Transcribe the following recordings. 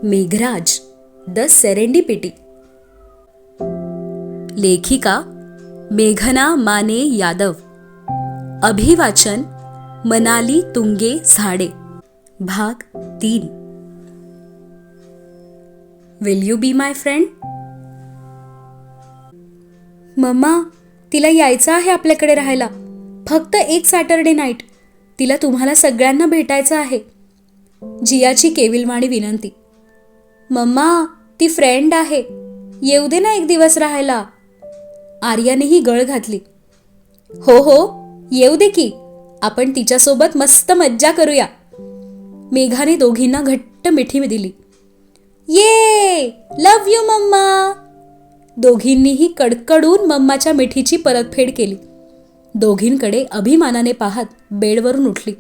Meghraj the serendipity. लेखिका मेघना माने यादव. अभिवाचन मनाली तुंगे झाडे. भाग 3. Will you be my friend? मम्मा, तिला यायचं आहे आपल्याकडे राहायला. फक्त एक सॅटरडे नाईट. तिला तुम्हाला सगळ्यांना भेटायचं आहे. जियाची केविलवाणी विनंती. मम्मा, ती फ्रेंड आहे, येऊ दे ना एक दिवस राहायला. आर्यानेही गळ घातली. हो हो, येऊ दे की, आपण तिच्यासोबत मस्त मज्जा करूया. मेघाने दोघींना घट्ट मिठी दिली. ये, लव्ह यू मम्मा. दोघींनीही कडकडून मम्माच्या मिठीची परतफेड केली. दोघींकडे अभिमानाने पाहत बेडवरून उठली.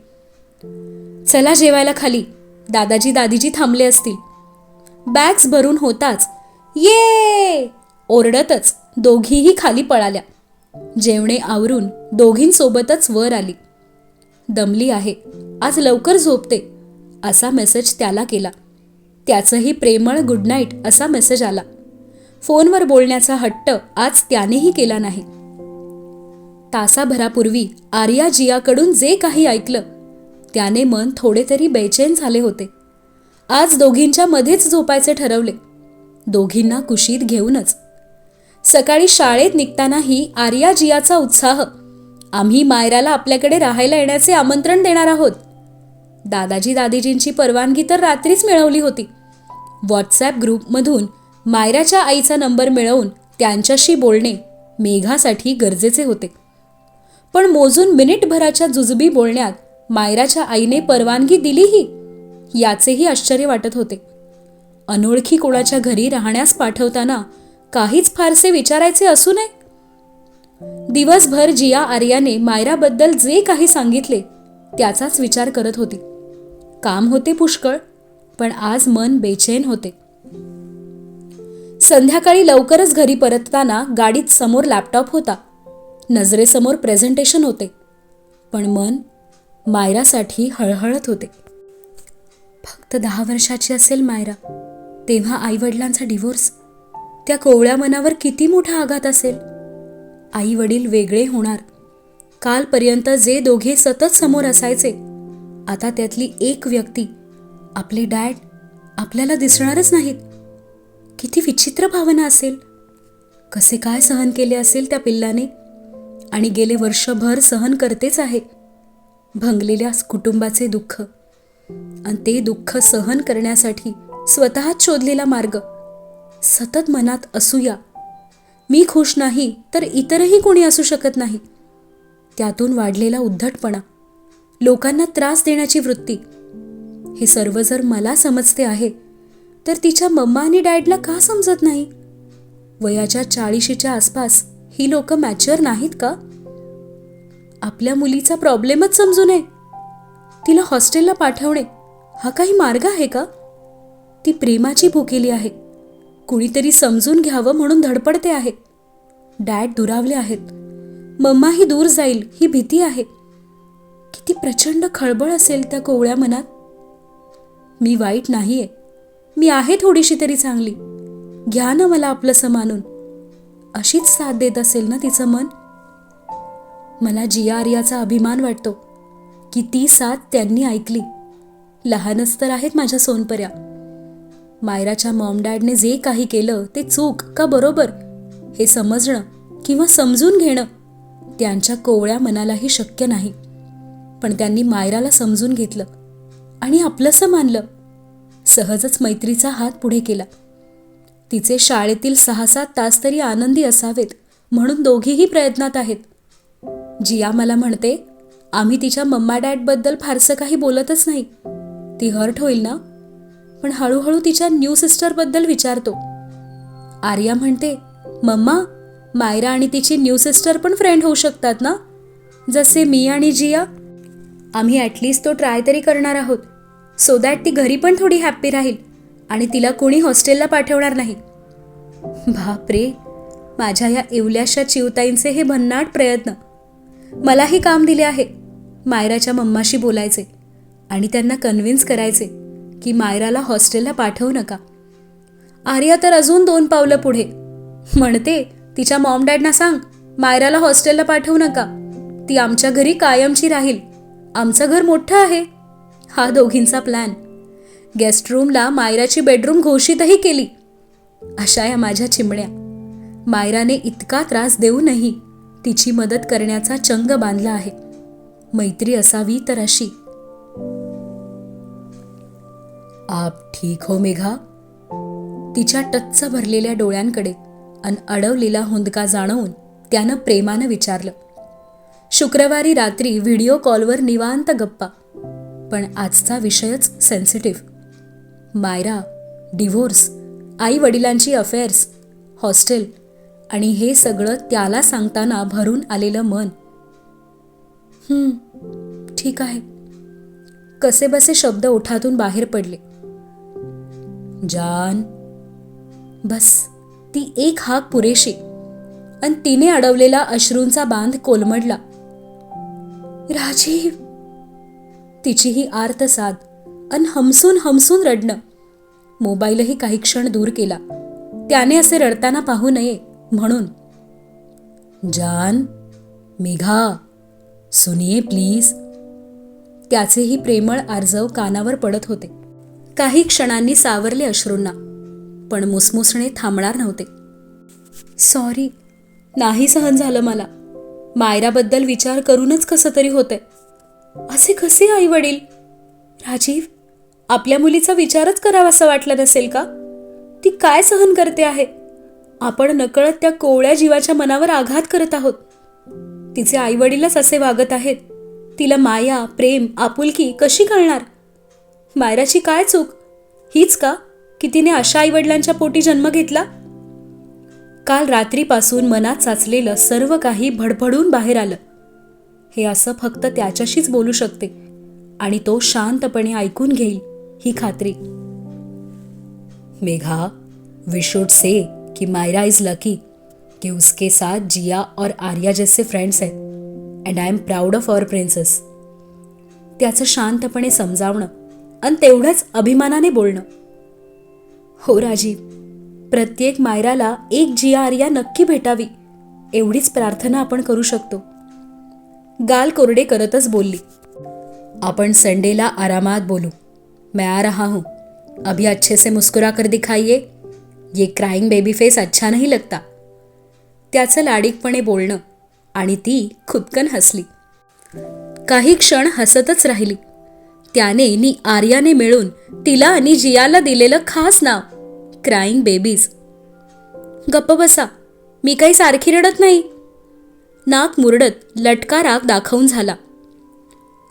चला जेवायला खाली, दादाजी दादीजी थांबले असतील. बॅग्स भरून होताच ये ओरडतच दोघीही खाली पळाल्या. जेवणे आवरून दोघींसोबतच वर आली. दमली आहे, आज लवकर झोपते असा मेसेज त्याला केला. त्याचंही प्रेमळ गुड नाईट असा मेसेज आला. फोनवर बोलण्याचा हट्ट आज त्यानेही केला नाही. तासाभरापूर्वी आर्या जियाकडून जे काही ऐकलं त्याने मन थोडे तरी बेचैन झाले होते. आज दोघींच्या मध्येच झोपायचे ठरवले, दोघींना कुशीत घेऊनच. सकाळी शाळेत निघतानाही आर्या जियाचा उत्साह. आम्ही मायराला आपल्याकडे राहायला येण्याचे आमंत्रण देणार आहोत. दादाजी दादीजींची परवानगी तर रात्रीच मिळवली होती. व्हॉट्सॲप ग्रुपमधून मायराच्या आईचा नंबर मिळवून त्यांच्याशी बोलणे मेघासाठी गरजेचे होते. पण मोजून मिनिटभराच्या जुजबी बोलण्यात मायराच्या आईने परवानगी दिलीही, याचेही आश्चर्य वाटत होते. अनोळखी कोणाच्या घरी राहण्यास पाठवताना काहीच फारसे विचारायचे असू नये. दिवसभर जिया आर्याने मायराबद्दल जे काही सांगितले त्याचाच विचार करत होती. काम होते पुष्कळ, पण आज मन बेचैन होते. संध्याकाळी लवकरच घरी परतताना गाडीत समोर लॅपटॉप होता. नजरेसमोर प्रेझेंटेशन होते, पण मन मायरासाठी हळहळत होते. फक्त 10 वर्षाची असेल मायरा तेव्हा आईवडिलांचा डिव्होर्स. त्या कोवळ्या मनावर किती मोठा आघात असेल. आई वडील वेगळे होणार. कालपर्यंत जे दोघे सतत समोर असायचे, आता त्यातली एक व्यक्ती, आपले डॅड, आपल्याला दिसणारच नाहीत. किती विचित्र भावना असेल. कसे काय सहन केले असेल त्या पिल्लाने, आणि गेले वर्षभर सहन करतेच आहे. भंगलेल्या कुटुंबाचे दुःख, आणि ते दुःख सहन करण्यासाठी स्वतःच शोधलेला मार्ग. सतत मनात असूया, मी खुश नाही तर इतरही कोणी असू शकत नाही. त्यातून वाढलेला उद्धटपणा, लोकांना त्रास देण्याची वृत्ती. हे सर्व जर मला समजते आहे तर तिच्या मम्मा आणि डॅडला का समजत नाही? वयाच्या 40च्या आसपास ही लोक मॅच्युअर नाहीत का? आपल्या मुलीचा प्रॉब्लेमच समजू नये. तिला हॉस्टेलला पाठवणे हा काही मार्ग आहे का? ती प्रेमाची भुकेली आहे. कुणीतरी समजून घ्यावं म्हणून धडपडते आहे. डॅड दुरावले आहेत, मम्माही दूर जाईल ही भीती आहे. किती प्रचंड खळबळ असेल त्या कोवळ्या मनात. मी वाईट नाहीये, मी आहे थोडीशी तरी चांगली, घ्या ना मला आपलंसं मानून, अशीच साथ देत असेल ना तिचं मन. मला जिया आर्याचा अभिमान वाटतो की ती साथ त्यांनी ऐकली. लहानच तर आहेत माझ्या सोनपऱ्या. मायराच्या मॉम डॅडने जे काही केलं ते चूक का बरोबर हे समजणं किंवा समजून घेणं त्यांच्या कोवळ्या मनालाही शक्य नाही. पण त्यांनी मायराला समजून घेतलं आणि आपलंसं मानलं. सहजच मैत्रीचा हात पुढे केला. तिचे शाळेतील 6-7 तास तरी आनंदी असावेत म्हणून दोघीही प्रयत्नात आहेत. जिया मला म्हणते, आम्ही तिच्या मम्मा डॅडबद्दल फारसं काही बोलतच नाही, ती हर्ट होईल ना. पण हळूहळू तिच्या न्यू सिस्टरबद्दल विचारतो. आर्या म्हणते, मम्मा, मायरा आणि तिची न्यू सिस्टर पण फ्रेंड होऊ शकतात ना, जसे मी आणि जिया. आम्ही ॲटलिस्ट तो ट्राय तरी करणार आहोत, सो दॅट ती घरी पण थोडी हॅप्पी राहील आणि तिला कोणी हॉस्टेलला पाठवणार नाही. बापरे, माझ्या या एवल्याशा चिवताईंचे हे भन्नाट प्रयत्न. मलाही काम दिले आहे. मायराच्या मम्माशी बोलायचे आणि त्यांना कन्व्हिन्स करायचे की मायराला हॉस्टेलला पाठवू नका. आर्या तर अजून 2 पावलं पुढे. म्हणते तिच्या मॉम डॅडना सांग मायराला हॉस्टेलला पाठवू नका, ती आमच्या घरी कायमची राहील, आमचं घर मोठं आहे. हा दोघींचा प्लॅन. गेस्ट रूमला मायराची बेडरूम घोषितही केली. अशा या माझ्या चिमण्या. मायराने इतका त्रास देऊनही तिची मदत करण्याचा चंग बांधला आहे. मैत्री असावी तर अशी. आप ठीक हो मेघा? तिच्या टच्च भरलेल्या डोळ्यांकडे अन अडवलेला हुंदका जाणवून त्यानं प्रेमानं विचारलं. शुक्रवारी रात्री व्हिडिओ कॉलवर निवांत गप्पा, पण आजचा विषयच सेन्सिटिव्ह. मायरा, डिव्होर्स, आई वडिलांची अफेअर्स, हॉस्टेल आणि हे सगळं त्याला सांगताना भरून आलेलं मन. ठीक आहे. कसेबसे शब्द ओठातून बाहेर पडले. जान. बस ती एक हाक पुरेशी. आणि तिने अडवलेला अश्रूंचा बांध कोलमडला. राजीव. तिची ही आर्त साद अन हमसून हमसून रडणं. मोबाईलही काही क्षण दूर केला, त्याने असे रडताना पाहू नये म्हणून. जान, मेघा, सुनिये प्लीज. त्याचेही प्रेमळ आर्जव कानावर पडत होते. काही क्षणांनी सावरले अश्रूंना, पण मुसमुसणे थांबणार नव्हते. सॉरी, नाही सहन झालं मला. मायराबद्दल विचार करूनच कसं तरी होतंय. असे कसे आई वडील? राजीव, आपल्या मुलीचा विचारच करावासा वाटला नसेल का? ती काय सहन करते आहे? आपण नकळत त्या कोवळ्या जीवाच्या मनावर आघात करत आहोत. तिचे आई वडीलच असे वागत आहेत. तिला माया, प्रेम, आपुलकी कशी कळणार? मायराची काय चूक? हीच का की तिने अशा आई वडिलांच्या पोटी जन्म घेतला? काल रात्रीपासून मनात साचलेलं सर्व काही भडभडून बाहेर आलं. हे असं फक्त त्याच्याशीच बोलू शकते आणि तो शांतपणे ऐकून घेईल ही खात्री. मेघा, वी शुड से कि मायरा इज लकी कि उसके साथ जिया और आर्या जैसे फ्रेंड्स हैं and I am proud of our princess. त्याचं शांतपणे समजावणं आणि तेवढंच अभिमानाने बोलणं. हो राजीव, प्रत्येक मायराला एक जिया आर्या नक्की भेटावी एवढीच प्रार्थना आपण करू शकतो. गाल कोरडे करतच बोलली. आपण संडेला आरामात बोलू. मैं आ रहा हूं. अभी अच्छे से मुस्कुरा कर दिखाइए. ये क्राइंग बेबी फेस अच्छा नहीं लगता. त्याचं लाडीकपणे बोलणं आणि ती खुदकन हसली. काही क्षण हसतच राहिली. त्याने नि आर्याने मिळून तिला आणि जियाला दिलेलं खास नाव क्राइंग बेबीज. गप्प बसा, मी काही सारखी रडत नाही. नाक मुरडत लटका राग दाखवून झाला.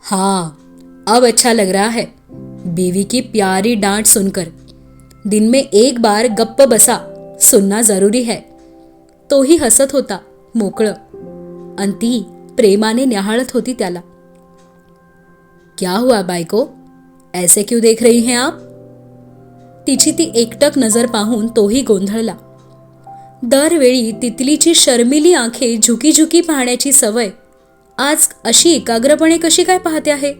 हाँ, अब अच्छा लग रहा है बीवी की प्यारी डांट सुनकर. दिन में एक बार गप्प बसा सुनना जरूरी है. तोही हसत होता मोकळं, आणि ती प्रेमाने न्याहाळत होती त्याला. क्या हुआ बायको, ऐसे क्यों देख रही हैं आप? तिची ती एकटक नजर पाहून तोही गोंधळला. दरवेळी तितलीची शर्मिली आंखे झुकी झुकी पाहण्याची सवय आज अशी एकाग्रपणे कशी काय पाहते आहे?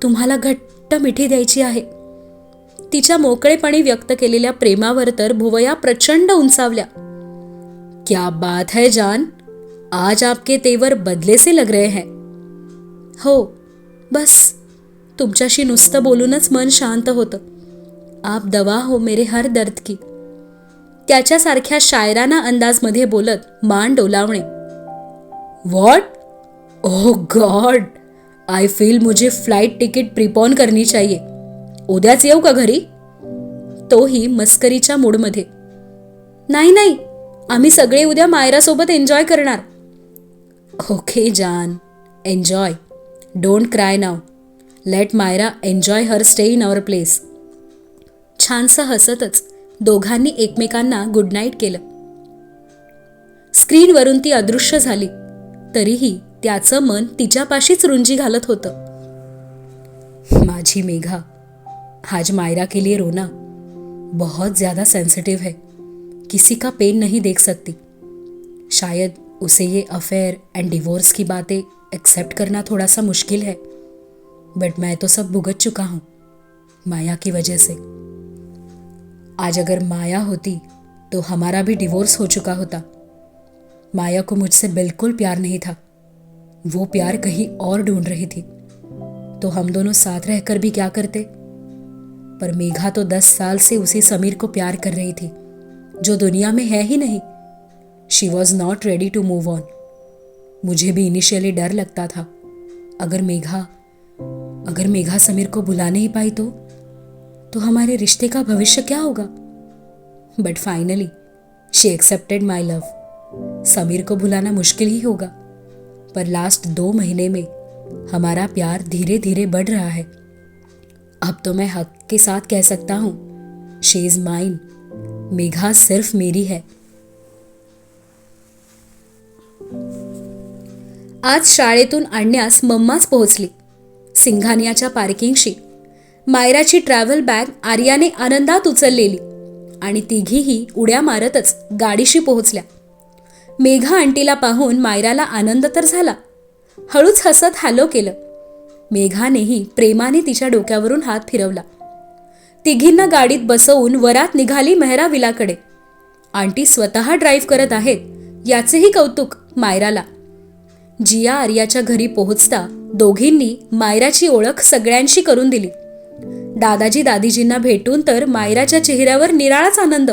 तुम्हाला घट्ट मिठी द्यायची आहे. तिच्या मोकळेपणी व्यक्त केलेल्या प्रेमावर तर भुवया प्रचंड उंचावल्या. क्या बात है जान, आज आपके तेवर बदले से लग रहे हैं. हो, बस तुमच्याशी नुसतं बोलूनच मन शांत होतं. आप दवा हो मेरे हर दर्द की. त्याच्यासारख्या शायराना अंदाजमध्ये बोलत मान डोलावणे. What? Oh god, I feel मुझे फ्लाइट तिकीट प्रीपॉन करनी चाहिए. उद्याच येऊ का घरी? तोही मस्करीच्या मूडमध्ये. नाही नाही, आम्ही सगळे उद्या मायरासोबत एन्जॉय करणार. ओके जान, enjoy. Don't cry now. Let Myra enjoy her stay in our place. छानसं हसतच दोघांनी एकमेकांना गुड नाईट केलं. स्क्रीनवरून ती अदृश्य झाली, तरीही त्याचं मन तिच्यापाशीच रुंजी घालत होतं. माझी मेघा, आज मायरा के लिए रोना बहुत ज़्यादा सेंसिटिव है. किसी का पेन नहीं देख सकती. शायद उसे ये अफेयर एंड डिवोर्स की बातें एक्सेप्ट करना थोड़ा सा मुश्किल है, बट मैं तो सब भुगत चुका हूँ. माया की वजह से। आज अगर माया होती तो हमारा भी डिवोर्स हो चुका होता। माया को मुझसे बिल्कुल प्यार नहीं था, वो प्यार कहीं और ढूंढ रही थी, तो हम दोनों साथ रहकर भी क्या करते। पर मेघा तो 10 साल से उसी समीर को प्यार कर रही थी जो दुनिया में है ही नहीं। She was not ready to move on. मुझे भी इनिशियली डर लगता था, अगर मेघा समीर को भुला नहीं पाई तो हमारे रिश्ते का भविष्य क्या होगा। But finally she accepted my love. Sameer को भुलाना मुश्किल ही होगा, पर लास्ट 2 महीने में हमारा प्यार धीरे धीरे बढ़ रहा है। अब तो मैं हक के साथ कह सकता हूं, शी इज माइन। मेघा सिर्फ मेरी है। आज शाळेतून आणण्यास मम्माच पोहोचली, सिंघानियाच्या पार्किंगशी। मायराची ट्रॅव्हल बॅग आर्याने आनंदात उचललेली आणि तिघीही उड्या मारतच गाडीशी पोहोचल्या। मेघा आंटीला पाहून मायराला आनंद तर झाला, हळूच हसत हॅलो केलं। मेघानेही प्रेमाने तिच्या डोक्यावरून हात फिरवला। तिघींना गाडीत बसवून वरात निघाली मेहरा विलाकडे। आंटी स्वतः ड्राईव्ह करत आहेत याचेही कौतुक मायराला। जिया आर्याच्या घरी पोहोचता दोघींनी मायराची ओळख सगळ्यांशी करून दिली। दादाजी दादीजींना भेटून तर मायराच्या चेहऱ्यावर निराळाच आनंद।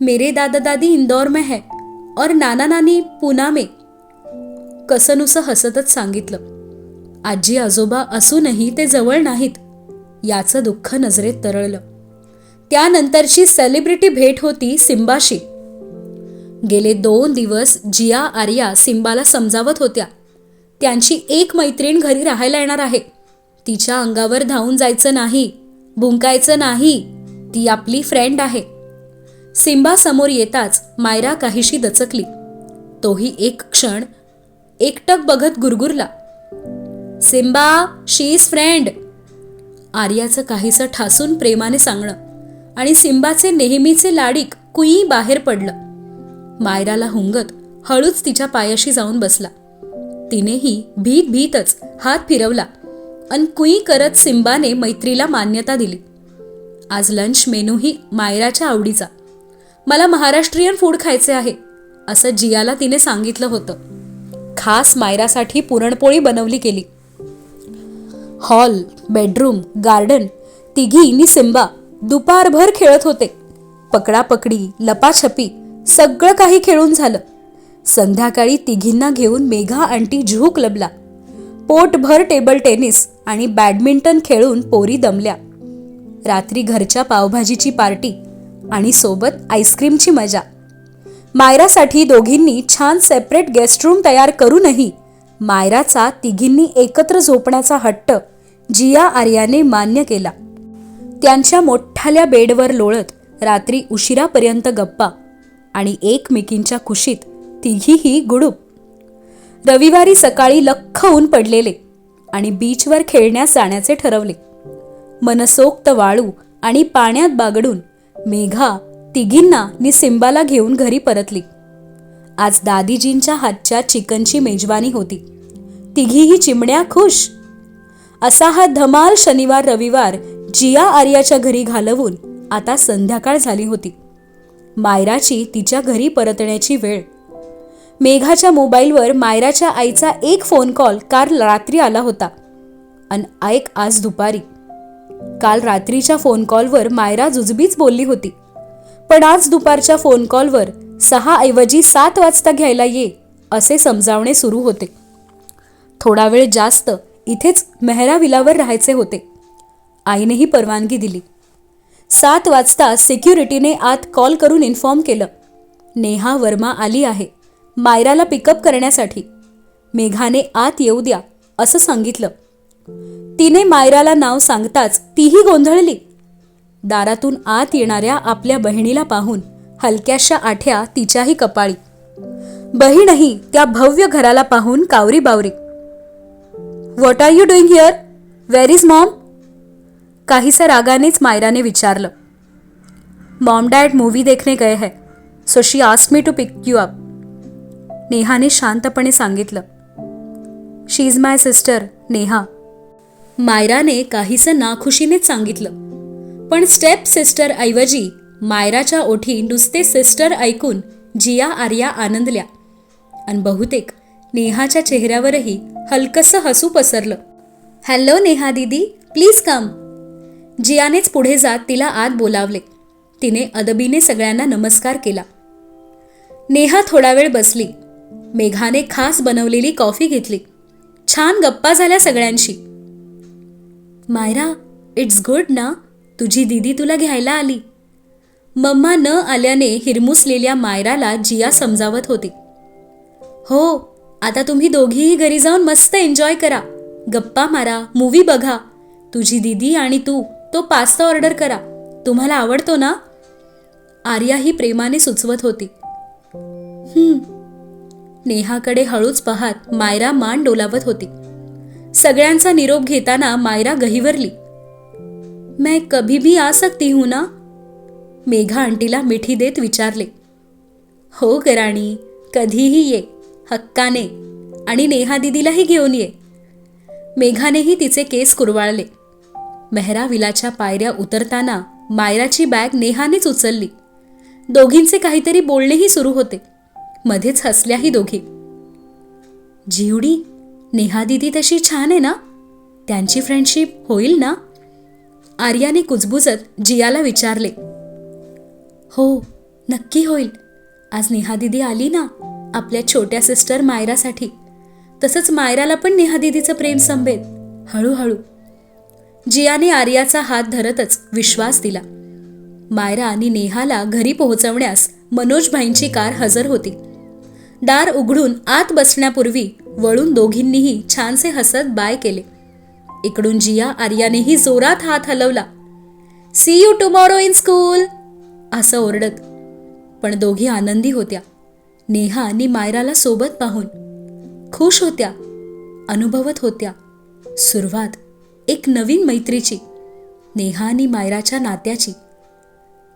मेरे दादा दादी इंदौर में है और नाना नानी पुना में, कसनुसं हसतच सांगितलं। आजी आजोबा असूनही ते जवळ नाहीत याचं दुःख नजरेत तरळलं। त्यानंतरची सेलिब्रिटी भेट होती सिम्बाशी। गेले 2 दिवस जिया आर्या सिम्बाला समजावत होत्या, त्यांची एक मैत्रीण घरी राहायला येणार आहे, तिच्या अंगावर धावून जायचं नाही, भुंकायचं नाही, ती आपली फ्रेंड आहे। सिम्बा समोर येताच मायरा काहीशी दचकली। तोही एक क्षण एकटक बघत गुरगुरला, सिम्बा शी इज फ्रेंड। आर्याचं काहीसं ठासून प्रेमाने सांगणं आणि सिम्बाचे नेहमीचे लाडीक कुई बाहेर पडलं। मायराला हुंगत हळूच तिच्या पायाशी जाऊन बसला। तिनेही भीतच हात फिरवला अन कुई करत सिम्बाने मैत्रीला मान्यता दिली। आज लंच मेनूही मायराच्या आवडीचा। मला महाराष्ट्रीयन फूड खायचे आहे असं जियाला तिने सांगितलं होतं। खास मायरासाठी पुरणपोळी बनवली गेली। हॉल, बेडरूम, गार्डन तिघींनी सिम्बा दुपारभर खेळत होते। पकडापकडी, लपाछपी सगळं काही खेळून झालं। संध्याकाळी तिघींना घेऊन मेघा आंटी झू क्लबला। पोटभर टेबल टेनिस आणि बॅडमिंटन खेळून पोरी दमल्या। रात्री घरच्या पावभाजीची पार्टी आणि सोबत आईस्क्रीमची मजा। मायरासाठी दोघींनी छान सेपरेट गेस्ट रूम तयार करूनही मायराचा तिघींनी एकत्र झोपण्याचा हट्ट जिया आर्याने मान्य केला। त्यांच्या मोठ्याल्या बेडवर लोळत रात्री उशिरापर्यंत गप्पा आणि एकमेकींच्या कुशीत तिघीही गुडूप। रविवारी सकाळी लख्ख ऊन पडलेले आणि बीचवर खेळण्यास जाण्याचे ठरवले। मनसोक्त वाळू आणि पाण्यात बागडून मेघा तिघींना नि सिम्बाला घेऊन घरी परतली। आज दादीजींच्या हातच्या चिकनची मेजवानी होती। तिघीही चिमण्या खुश। असा हा धमाल शनिवार रविवार जिया आर्याच्या घरी घालवून आता संध्याकाळ झाली होती। मायराची तिच्या घरी परतण्याची वेळ। मेघाच्या मोबाईलवर मायराच्या आईचा एक फोन कॉल काल रात्री आला होता अन ऐक आज दुपारी। काल रात्रीच्या फोन कॉलवर मायरा जुजबीच बोलली होती, पण आज दुपारच्या फोन कॉलवर 6 ऐवजी 7 वाजता घ्यायला ये असे समजावणे सुरू होते। थोडा वेळ जास्त इथेच मेहरा विलावर राहायचे होते। आईनेही परवानगी दिली। 7 वाजता सिक्युरिटीने आत कॉल करून इन्फॉर्म केलं, नेहा वर्मा आली आहे मायराला पिकअप करण्यासाठी, मेघाने आत येऊ द्या असं सांगितलं। तिने मायराला नाव सांगताच तीही गोंधळली। दारातून आत येणाऱ्या आपल्या बहिणीला पाहून हलक्याशा आठ्या तिच्याही कपाळी। बहीणही त्या भव्य घराला पाहून कावरी बावरी। What are you doing here? Where is mom? काहीसा रागानेच मायराने विचारलं। मॉम डॅड मूवी देखने गए हैं, so she asked me to pick you up, नेहाने शांतपणे सांगितलं। She is my sister Neha. मायराने काहीसं नाखुशीनेच सांगितलं. पण स्टेप सिस्टर ऐवजी मायराच्या ओठी नुसते सिस्टर ऐकून जिया आर्या आनंदल्या आणि बहुतेक नेहाच्या चेहऱ्यावरही हलकसं हसू पसरलं. हॅलो नेहा दीदी, प्लीज कम. जियानेच पुढे जात तिला आत बोलावले. तिने अदबीने सगळ्यांना नमस्कार केला. नेहा थोडा वेळ बसली. मेघाने खास बनवलेली कॉफी घेतली. छान गप्पा झाल्या सगळ्यांशी. मायरा, इट्स गुड ना, तुझी दीदी तुला घ्यायला आली. मम्मा न आल्याने हिरमुसलेल्या मायराला जिया समजावत होती. हो, आता तुम्ही दोघीही घरी जाऊन मस्त एन्जॉय करा, गप्पा मारा, मूवी बघा. तुझी दीदी आणि तू तो पास्ता ऑर्डर करा, तुम्हाला आवडतो ना. आर्या ही प्रेमाने सुचवत होती. नेहाकडे हळूच पाहत मायरा मान डोलावत होती. सगळ्यांचा निरोप घेताना मायरा गहिवरली. मैं कभी भी आ सकती हूं ना. मेघा आंटीला मिठी देत विचारले. हो गराणी, कधीही ये, हक्काने, आणि नेहा दीदीलाही घेऊन ये. मेघानेही तिचे केस कुरवाळले. मेहरा विलाच्या पायऱ्या उतरताना मायराची बॅग नेहानेच उचलली. दोघींचे काहीतरी बोलणेही सुरू होते. मध्येच हसल्याही दोघी. जीवडी, नेहा दीदी तशी छान आहे ना, त्यांची फ्रेंडशिप होईल ना. आर्याने कुजबुजत जियाला विचारले. हो, नक्की होईल. आज नेहा दीदी आली ना आपल्या छोट्या सिस्टर मायरासाठी, तसंच मायराला पण नेहा दीदीचं प्रेम संभेल हळूहळू. जियाने आर्याचा हात धरतच विश्वास दिला. मायरा आणि नेहाला घरी पोहोचवण्यास मनोजभाईंची कार हजर होती. दार उघडून आत बसण्यापूर्वी वळून दोघींनीही छानसे हसत बाय केले. इकडून जिया आर्यानेही जोरात हात हलवला. See you tomorrow in school असं ओरडत. पण दोघी आनंदी होत्या. नेहा आणि मायराला सोबत पाहून खुश होत्या, अनुभवत होत्या सुरुवात एक नवीन मैत्रीची, नेहा आणि मायराच्या नात्याची.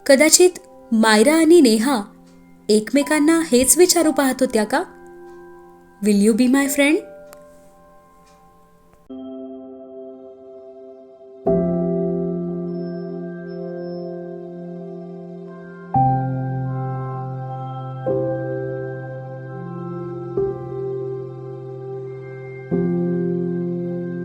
कदाचित मायरा आणि नेहा एकमेकांना हेच विचारू पाहत होत्या का? Will you be my friend?